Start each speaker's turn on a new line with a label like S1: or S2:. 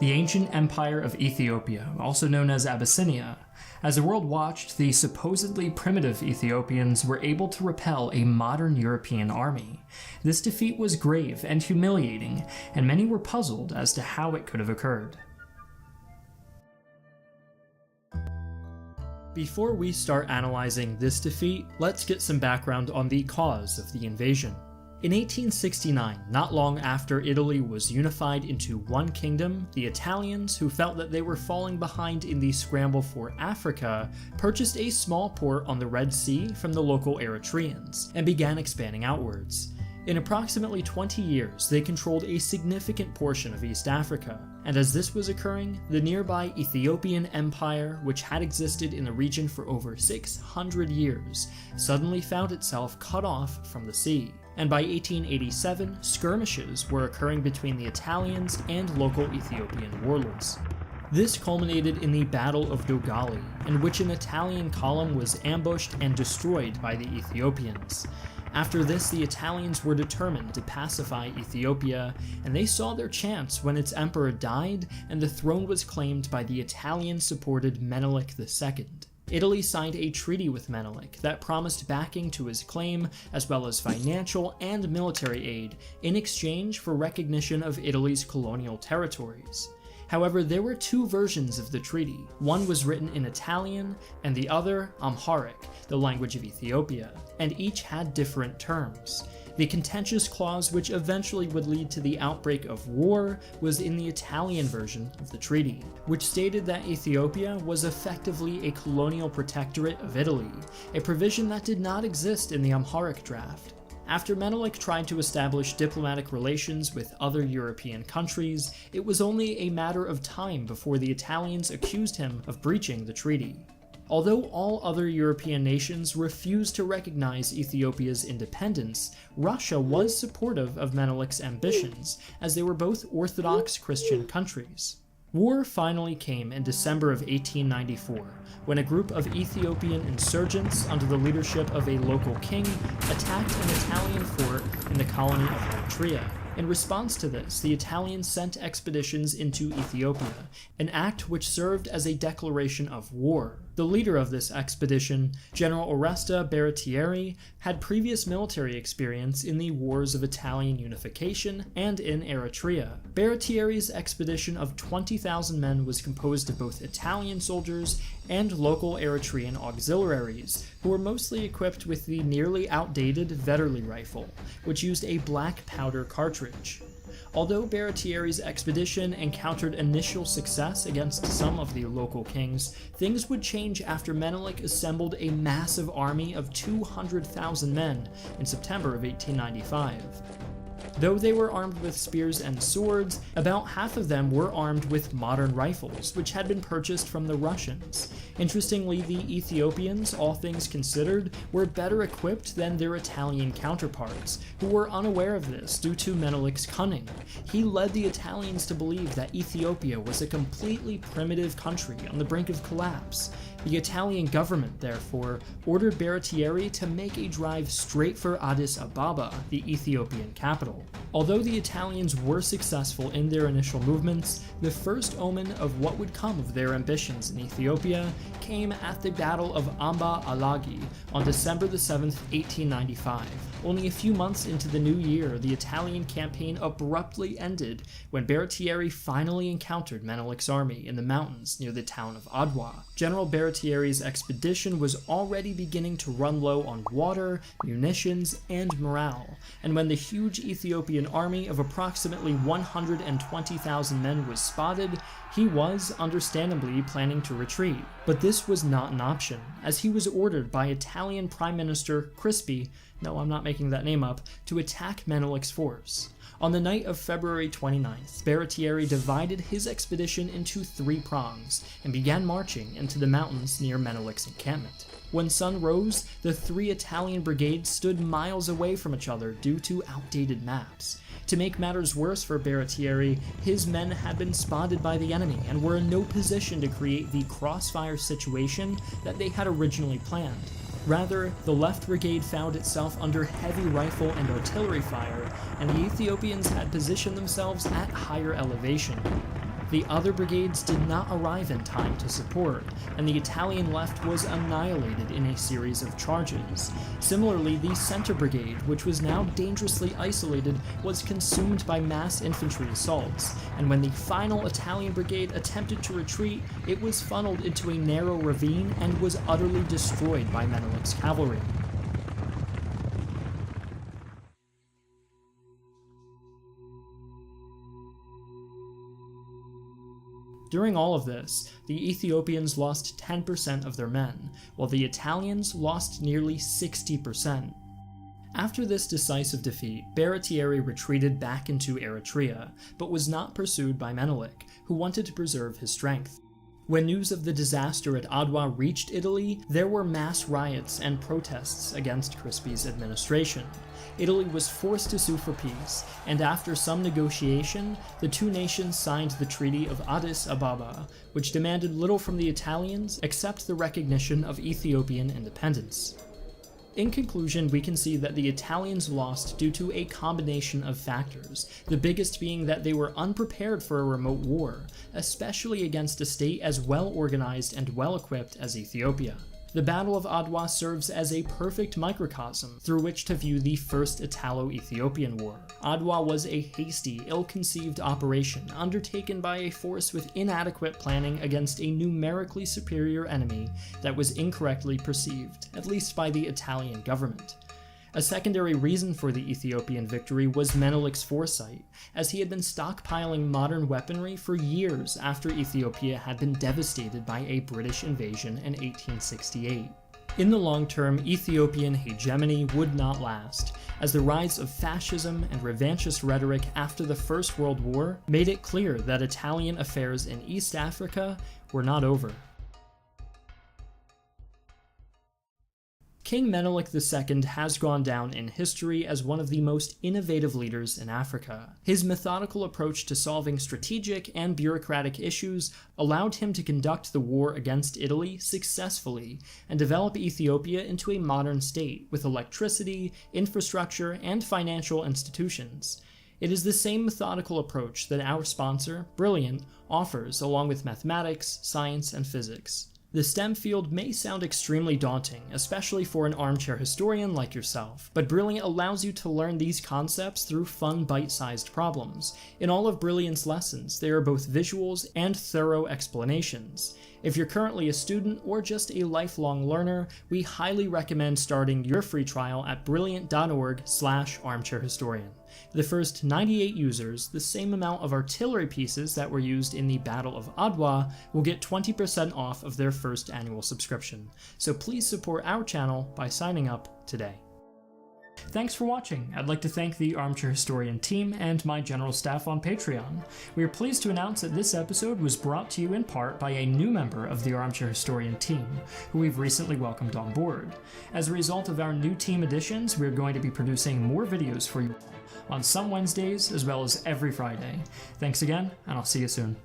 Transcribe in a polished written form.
S1: the ancient empire of Ethiopia, also known as Abyssinia. As the world watched, the supposedly primitive Ethiopians were able to repel a modern European army. This defeat was grave and humiliating, and many were puzzled as to how it could have occurred. Before we start analyzing this defeat, let's get some background on the cause of the invasion. In 1869, not long after Italy was unified into one kingdom, the Italians, who felt that they were falling behind in the scramble for Africa, purchased a small port on the Red Sea from the local Eritreans, and began expanding outwards. In approximately 20 years, they controlled a significant portion of East Africa, and as this was occurring, the nearby Ethiopian Empire, which had existed in the region for over 600 years, suddenly found itself cut off from the sea. And by 1887, skirmishes were occurring between the Italians and local Ethiopian warlords. This culminated in the Battle of Dogali, in which an Italian column was ambushed and destroyed by the Ethiopians. After this, the Italians were determined to pacify Ethiopia, and they saw their chance when its emperor died and the throne was claimed by the Italian-supported Menelik II. Italy signed a treaty with Menelik that promised backing to his claim, as well as financial and military aid, in exchange for recognition of Italy's colonial territories. However, there were two versions of the treaty. One was written in Italian, and the other Amharic, the language of Ethiopia, and each had different terms. The contentious clause, which eventually would lead to the outbreak of war, was in the Italian version of the treaty, which stated that Ethiopia was effectively a colonial protectorate of Italy, a provision that did not exist in the Amharic draft. After Menelik tried to establish diplomatic relations with other European countries, it was only a matter of time before the Italians accused him of breaching the treaty. Although all other European nations refused to recognize Ethiopia's independence, Russia was supportive of Menelik's ambitions, as they were both Orthodox Christian countries. War finally came in December of 1894, when a group of Ethiopian insurgents under the leadership of a local king attacked an Italian fort in the colony of Eritrea. In response to this, the Italians sent expeditions into Ethiopia, an act which served as a declaration of war. The leader of this expedition, General Oreste Baratieri, had previous military experience in the wars of Italian unification and in Eritrea. Baratieri's expedition of 20,000 men was composed of both Italian soldiers and local Eritrean auxiliaries, who were mostly equipped with the nearly outdated Vetterli rifle, which used a black powder cartridge. Although Baratieri's expedition encountered initial success against some of the local kings, things would change after Menelik assembled a massive army of 200,000 men in September of 1895. Though they were armed with spears and swords, about half of them were armed with modern rifles, which had been purchased from the Russians. Interestingly, the Ethiopians, all things considered, were better equipped than their Italian counterparts, who were unaware of this due to Menelik's cunning. He led the Italians to believe that Ethiopia was a completely primitive country on the brink of collapse. The Italian government, therefore, ordered Baratieri to make a drive straight for Addis Ababa, the Ethiopian capital. Although the Italians were successful in their initial movements, the first omen of what would come of their ambitions in Ethiopia came at the Battle of Amba Alagi on December 7, 1895. Only a few months into the new year, the Italian campaign abruptly ended when Baratieri finally encountered Menelik's army in the mountains near the town of Adwa. General Baratieri's expedition was already beginning to run low on water, munitions, and morale, and when the huge Ethiopian army of approximately 120,000 men was spotted, he was, understandably, planning to retreat. But this was not an option, as he was ordered by Italian Prime Minister Crispi, no, I'm not making that name up, to attack Menelik's force. On the night of February 29th, Baratieri divided his expedition into 3 prongs and began marching into the mountains near Menelik's encampment. When sun rose, the 3 Italian brigades stood miles away from each other due to outdated maps. To make matters worse for Baratieri, his men had been spotted by the enemy and were in no position to create the crossfire situation that they had originally planned. Rather, the left brigade found itself under heavy rifle and artillery fire, and the Ethiopians had positioned themselves at higher elevation. the other brigades did not arrive in time to support, and the Italian left was annihilated in a series of charges. Similarly, the center brigade, which was now dangerously isolated, was consumed by mass infantry assaults, and when the final Italian brigade attempted to retreat, it was funneled into a narrow ravine and was utterly destroyed by Menelik's cavalry. During all of this, the Ethiopians lost 10% of their men, while the Italians lost nearly 60%. After this decisive defeat, Baratieri retreated back into Eritrea, but was not pursued by Menelik, who wanted to preserve his strength. When news of the disaster at Adwa reached Italy, there were mass riots and protests against Crispi's administration. Italy was forced to sue for peace, and after some negotiation, the two nations signed the Treaty of Addis Ababa, which demanded little from the Italians except the recognition of Ethiopian independence. In conclusion, we can see that the Italians lost due to a combination of factors, the biggest being that they were unprepared for a remote war, especially against a state as well organized and well equipped as Ethiopia. The Battle of Adwa serves as a perfect microcosm through which to view the First Italo-Ethiopian War. Adwa was a hasty, ill-conceived operation undertaken by a force with inadequate planning against a numerically superior enemy that was incorrectly perceived, at least by the Italian government. A secondary reason for the Ethiopian victory was Menelik's foresight, as he had been stockpiling modern weaponry for years after Ethiopia had been devastated by a British invasion in 1868. In the long term, Ethiopian hegemony would not last, as the rise of fascism and revanchist rhetoric after the First World War made it clear that Italian affairs in East Africa were not over. King Menelik II has gone down in history as one of the most innovative leaders in Africa. His methodical approach to solving strategic and bureaucratic issues allowed him to conduct the war against Italy successfully and develop Ethiopia into a modern state with electricity, infrastructure, and financial institutions. It is the same methodical approach that our sponsor, Brilliant, offers along with mathematics, science, and physics. The STEM field may sound extremely daunting, especially for an armchair historian like yourself, but Brilliant allows you to learn these concepts through fun, bite-sized problems. In all of Brilliant's lessons, they are both visuals and thorough explanations. If you're currently a student or just a lifelong learner, we highly recommend starting your free trial at brilliant.org/armchairhistorian. The first 98 users, the same amount of artillery pieces that were used in the Battle of Adwa, will get 20% off of their first annual subscription. So please support our channel by signing up today. Thanks for watching. I'd like to thank the Armchair Historian team and my general staff on Patreon. We are pleased to announce that this episode was brought to you in part by a new member of the Armchair Historian team, who we've recently welcomed on board. As a result of our new team additions, we're going to be producing more videos for you on some Wednesdays as well as every Friday. Thanks again, and I'll see you soon.